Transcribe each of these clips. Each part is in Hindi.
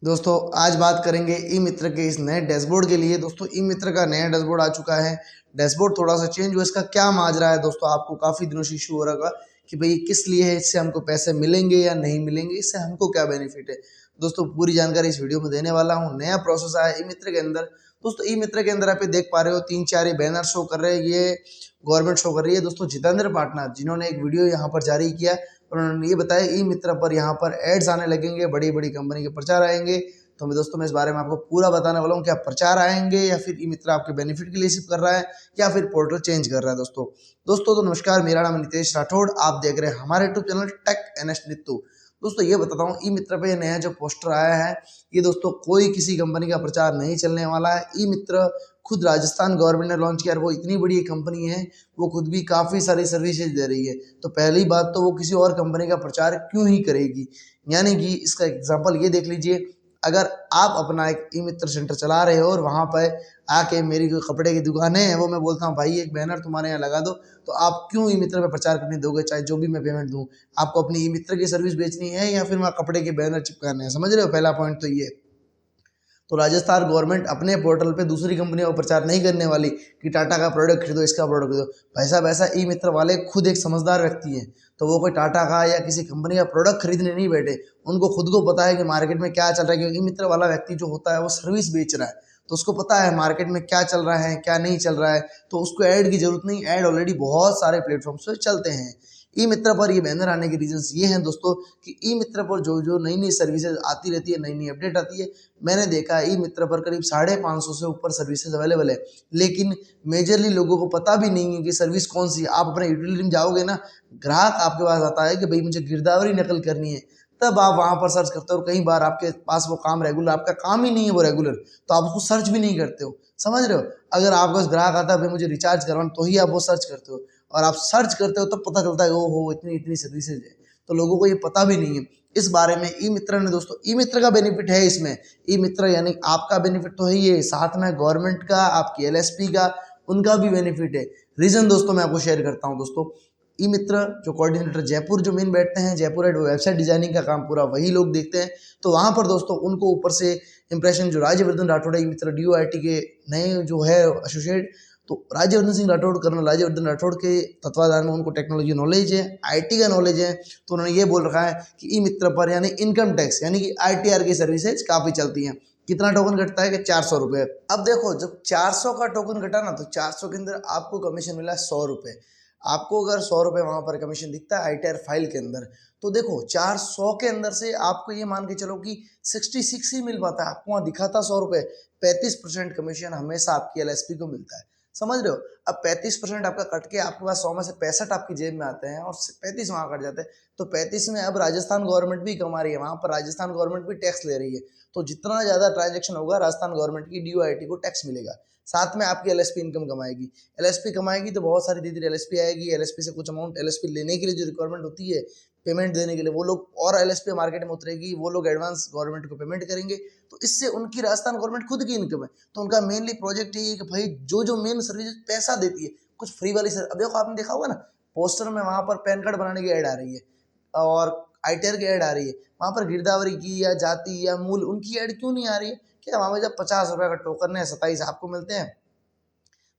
दोस्तों आज बात करेंगे ई मित्र के इस नए डैशबोर्ड के लिए। दोस्तों ई मित्र का नया डैशबोर्ड आ चुका है। डैशबोर्ड थोड़ा सा चेंज हुआ, इसका क्या माजरा है दोस्तों, आपको काफ़ी दिनों से इशू हो रहा होगा कि भाई किस लिए है, इससे हमको पैसे मिलेंगे या नहीं मिलेंगे, इससे हमको क्या बेनिफिट है। दोस्तों पूरी जानकारी इस वीडियो में देने वाला हूँ। नया प्रोसेस आया ई मित्र के अंदर। दोस्तों ई मित्र के अंदर आप ये देख पा रहे हो, 3-4 ये बैनर शो कर रहे हैं, ये गवर्नमेंट शो कर रही है। दोस्तों जितेंद्र पाटनार जिन्होंने एक वीडियो यहाँ पर जारी किया, उन्होंने ये बताया ई मित्र पर यहाँ पर एड्स आने लगेंगे, बड़ी बड़ी कंपनी के प्रचार आएंगे। तो मैं दोस्तों मैं इस बारे में आपको पूरा बताने वाला हूँ, क्या प्रचार आएंगे या फिर ई मित्र आपके बेनिफिट के लिए सिर्फ कर रहा है या फिर पोर्टल चेंज कर रहा है। दोस्तों तो नमस्कार, मेरा नाम है नितेश राठौड़, आप देख रहे हैं हमारे YouTube channel tech NS Nittu. दोस्तों ये बताता हूँ, ई मित्र पे नया जो पोस्टर आया है, ये दोस्तों कोई किसी कंपनी का प्रचार नहीं चलने वाला है। ई मित्र खुद राजस्थान गवर्नमेंट ने लॉन्च किया, और वो इतनी बड़ी कंपनी है, वो खुद भी काफ़ी सारी सर्विसेज दे रही है। तो पहली बात तो वो किसी और कंपनी का प्रचार क्यों ही करेगी। यानी कि इसका एग्जाम्पल ये देख लीजिए, अगर आप अपना एक ई मित्र सेंटर चला रहे हो और वहाँ पर आके मेरी जो कपड़े की दुकानें हैं वो मैं बोलता हूँ भाई एक बैनर तुम्हारे यहाँ लगा दो, तो आप क्यों ई मित्र पे प्रचार करने दोगे, चाहे जो भी मैं पेमेंट दूँ। आपको अपनी ई मित्र की सर्विस बेचनी है या फिर वहाँ कपड़े के बैनर चिपकाने हैं, समझ रहे हो। पहला पॉइंट तो ये। तो राजस्थान गवर्नमेंट अपने पोर्टल पे दूसरी कंपनियों का प्रचार नहीं करने वाली कि टाटा का प्रोडक्ट खरीदो, इसका प्रोडक्ट खरीदो। पैसा वैसा ई मित्र वाले खुद एक समझदार व्यक्ति हैं, तो वो कोई टाटा का या किसी कंपनी का प्रोडक्ट खरीदने नहीं बैठे। उनको खुद को पता है कि मार्केट में क्या चल रहा है, क्योंकि ई मित्र वाला व्यक्ति जो होता है वो सर्विस बेच रहा है, तो उसको पता है मार्केट में क्या चल रहा है क्या नहीं चल रहा है। तो उसको ऐड की जरूरत नहीं, ऐड ऑलरेडी बहुत सारे प्लेटफॉर्म्स पे चलते हैं। ई मित्र पर ये बैनर आने के रीजंस ये हैं दोस्तों कि ई मित्र पर जो जो नई नई सर्विसेज आती रहती है, नई नई अपडेट आती है। मैंने देखा है ई मित्र पर करीब 550 से ऊपर सर्विसेज अवेलेबल है, लेकिन मेजरली लोगों को पता भी नहीं है कि सर्विस कौन सी है। आप अपने यूटिलिटी में जाओगे ना, ग्राहक आपके पास आता है कि भाई मुझे गिरदावरी नकल करनी है, तब आप वहाँ पर सर्च करते हो। और कई बार आपके पास वो काम रेगुलर, आपका काम ही नहीं है वो रेगुलर, तो आप उसको सर्च भी नहीं करते हो, समझ रहे हो। अगर आपके पास ग्राहक आता है भाई मुझे रिचार्ज करवाना, तो ही आप वो सर्च करते हो, और आप सर्च करते हो तब पता चलता है ओ हो इतनी इतनी सर्विसेज है। तो लोगों को ये पता भी नहीं है इस बारे में। ई मित्र ने दोस्तों, ई मित्र का बेनिफिट है इसमें। ई मित्र यानी आपका बेनिफिट तो है ये, साथ में गवर्नमेंट का, आपकी एलएसपी का, उनका भी बेनिफिट है। रीजन दोस्तों मैं आपको शेयर करता हूँ। दोस्तों ई मित्र जो कोऑर्डिनेटर जयपुर जो मेन बैठते हैं, जयपुर हेड, वेबसाइट डिजाइनिंग का काम पूरा वही लोग देखते हैं। तो वहाँ पर दोस्तों उनको ऊपर से इंप्रेशन जो राज्यवर्धन राठौड़ है, ई मित्र DOIT के नए जो है एसोसिएट, तो राज्यवर्धन सिंह राठौड़, कर्नल राज्यवर्धन राठौड़ के तत्वाधान में उनको टेक्नोलॉजी नॉलेज है, आईटी का नॉलेज है। तो उन्होंने ये बोल रखा है कि ई मित्र पर यानी इनकम टैक्स यानी कि ITR की सर्विसेज काफ़ी चलती हैं। कितना टोकन घटता है कि 400 रुपये। अब देखो जब 400 का टोकन घटा ना, तो 400 के अंदर आपको कमीशन मिला 100 रुपये। आपको अगर 100 रुपये वहाँ पर कमीशन दिखता है ITR फाइल के अंदर, तो देखो 400 के अंदर से आपको ये मान के चलो कि 66 ही मिल पाता है। आपको वहाँ दिखा था 100 रुपये, 35% कमीशन हमेशा आपकी LSP को मिलता है, समझ रहे हो। अब 35% आपका कट के आपके पास 100 में से 65 आपकी जेब में आते हैं और 35 वहाँ कट जाते हैं। तो 35 में अब राजस्थान गवर्नमेंट भी कमा रही है, वहाँ पर राजस्थान गवर्नमेंट भी टैक्स ले रही है। तो जितना ज़्यादा ट्रांजेक्शन होगा राजस्थान गवर्नमेंट की DOIT को टैक्स मिलेगा, साथ में आपकी LSP इनकम कमाएगी। LSP कमाएगी तो बहुत सारी धीरे धीरे LSP आएगी। LSP से कुछ अमाउंट LSP लेने के लिए जो रिक्वायरमेंट होती है पेमेंट देने के लिए, वो लोग, और LSP मार्केट में उतरेगी, वो लोग एडवांस गवर्नमेंट को पेमेंट करेंगे। तो इससे उनकी राजस्थान गवर्नमेंट खुद की इनकम है। तो उनका मेनली प्रोजेक्ट यही है कि भाई जो जो मेन सर्विस पैसा देती है, कुछ फ्री वाली अब देखो आपने देखा होगा ना, पोस्टर में वहाँ पर पैन कार्ड बनाने की ऐड आ रही है और ITR की ऐड आ रही है, वहाँ पर गिरदावरी की या जाति या मूल उनकी ऐड क्यों नहीं आ रही है। क्या वहाँ पर जब 50 रुपये का टोकन है, 27 आपको मिलते हैं,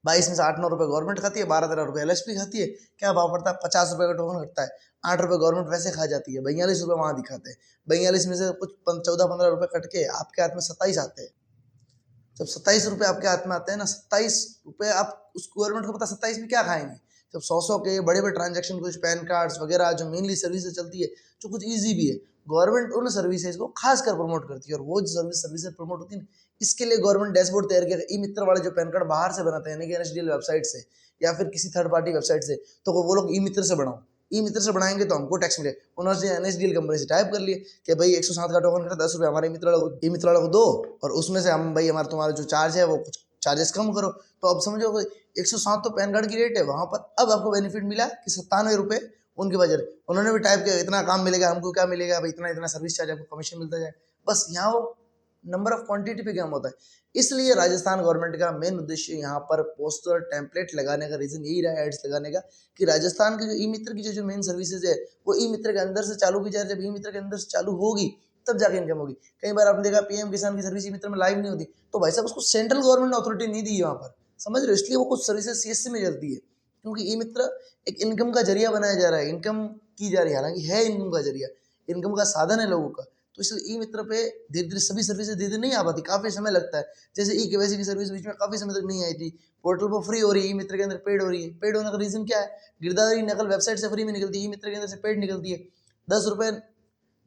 22 में से 8-9 रुपये गवर्नमेंट खाती है, 12-13 रुपये LSP खाती है। क्या भाव पड़ता है, 50 रुपये का टोकन घटता है, 8 रुपये गवर्नमेंट वैसे खा जाती है, 42 रुपये वहाँ दिखाते हैं। 42 में से कुछ 14-15 रुपये कट के आपके हाथ में 27 आते हैं। जब 27 रुपये आपके हाथ में आते हैं ना, 27 रुपये आप उस गवर्नमेंट को पता 27 में क्या खाएंगे। जब 100 के बड़े बड़े ट्रांजेक्शन, कुछ पैन कार्ड्स वगैरह जो मेनली सर्विसेज चलती है, जो कुछ ईजी भी है, गवर्नमेंट उन सर्विसेज को खासकर प्रमोट करती है। और वो जो सर्विसेज प्रमोट होती है, इसके लिए गवर्नमेंट डैशबोर्ड तैयार किया। ई मित्र वाले जो पैन कार्ड बाहर से बनाते हैं, यानी कि NSDL वेबसाइट से या फिर किसी थर्ड पार्टी वेबसाइट से, तो वो लोग ई मित्र से बनाओ, ई मित्र से बनाएंगे तो हमको टैक्स मिले। उन्होंने NSDL कंपनी से टाइप कर लिए कि भाई 107 का टोकन खरीदा, 10 रुपये हमारे ई मित्र वाले को दो, और उसमें से हम भाई हमारा तुम्हारा जो चार्ज है वो कुछ चार्जेस कम करो। तो अब समझो 107 तो पैन कार्ड की रेट है, वहाँ पर अब आपको बेनिफिट मिला कि 97 रुपये उनके बजट। उन्होंने भी टाइप किया इतना काम मिलेगा, हमको क्या मिलेगा भाई, इतना इतना सर्विस चार्ज आपको कमीशन मिलता जाए। बस यहाँ वो नंबर ऑफ क्वांटिटी पे काम होता है। इसलिए राजस्थान गवर्नमेंट का मेन उद्देश्य यहाँ पर पोस्टर टेम्पलेट लगाने का रीजन यही रहा है, एड्स लगाने का, कि राजस्थान की जो ई मित्र की जो मेन सर्विसेज है वो ई मित्र के अंदर से चालू की जा रही है। जब ई मित्र के अंदर से चालू होगी तब जाके इनकम होगी। कई बार आपने देखा पीएम किसान की सर्विस ई मित्र में लाइव नहीं होती, तो भाई साहब उसको सेंट्रल गवर्नमेंट ने अथॉरिटी नहीं दी है वहाँ पर, समझ रहे हो, इसलिए वो कुछ सर्विसेज सीएससी में चलती है, क्योंकि ई मित्र एक इनकम का जरिया बनाया जा रहा है, इनकम की जा रही है, हालांकि है इनकम का जरिया, इनकम का साधन है लोगों का। तो इसलिए ई मित्र पे धीरे धीरे सभी सर्विसेज धीरे धीरे नहीं आ पाती, काफी समय लगता है। जैसे ई केवाईसी की सर्विस बीच में काफी समय तक नहीं आई थी, पोर्टल पर फ्री हो रही है, ई मित्र के अंदर पेड हो रही है। पेड होने का रीजन क्या है, गिरदावरी नकल वेबसाइट से फ्री में निकलती है, ई मित्र के अंदर से पेड निकलती है। 10 रुपए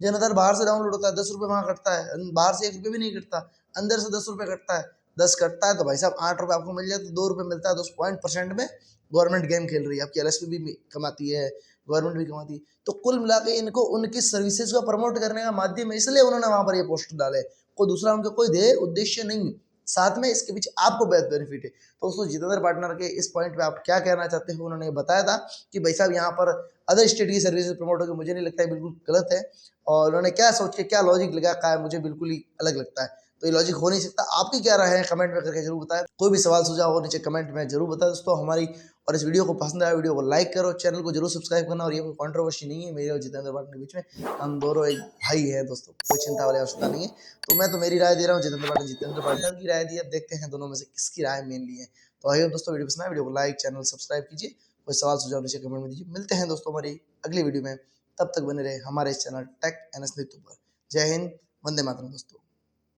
जनतार बाहर से डाउनलोड होता है, 10 रुपये वहाँ कटता है, बाहर से 1 रुपये भी नहीं कटता, अंदर से 10 रुपये कटता है। 10 कटता है तो भाई साहब 8 रुपये आपको मिल जाते, 2 रुपये मिलता है, तो उस 0.% में गवर्नमेंट गेम खेल रही है, आपकी एलएसपी भी कमाती है, गवर्नमेंट भी कमाती है। तो कुल मिला के इनको उनकी सर्विसेज को प्रमोट करने का माध्यम है, इसलिए उन्होंने वहां पर ये पोस्टर डाले। कोई दूसरा उनका कोई ध्येय उद्देश्य नहीं है, साथ में इसके पीछे आपको बेहद बेनिफिट है। तो दोस्तों जितेंद्र पार्टनर के इस पॉइंट पे आप क्या कहना चाहते हो, उन्होंने बताया था कि भाई साहब यहाँ पर अदर स्टेट की सर्विसेज प्रमोट होगी, मुझे नहीं लगता है, बिल्कुल गलत है। और उन्होंने क्या सोच के क्या लॉजिक लगा का है, मुझे बिल्कुल ही अलग लगता है, तो ये लॉजिक हो नहीं सकता। आपकी क्या राय है कमेंट में करके जरूर बताएं, कोई भी सवाल सुझाव हो नीचे कमेंट में जरूर बताएं दोस्तों हमारी। और इस वीडियो को पसंद आया वीडियो को लाइक करो, चैनल को जरूर सब्सक्राइब करना। और ये कोई कंट्रोवर्सी नहीं है मेरे और जितेंद्र पाटिल के बीच में, हम दोनों एक भाई है दोस्तों, कोई चिंता वाली आवश्यकता नहीं है। तो मैं तो मेरी राय दे रहा हूँ, जितेंद्र पाटिल की राय दी, अब देखते हैं दोनों में से किसकी राय मेनली है। तो आइए दोस्तों, वीडियो पसंद आए वीडियो को लाइक, चैनल सब्सक्राइब कीजिए, कोई सवाल सुझाव नीचे कमेंट में दीजिए। मिलते हैं दोस्तों हमारी अगली वीडियो में, तब तक बने रहे हमारे इस चैनल टेक एंड पर। जय हिंद, वंदे मातरम दोस्तों।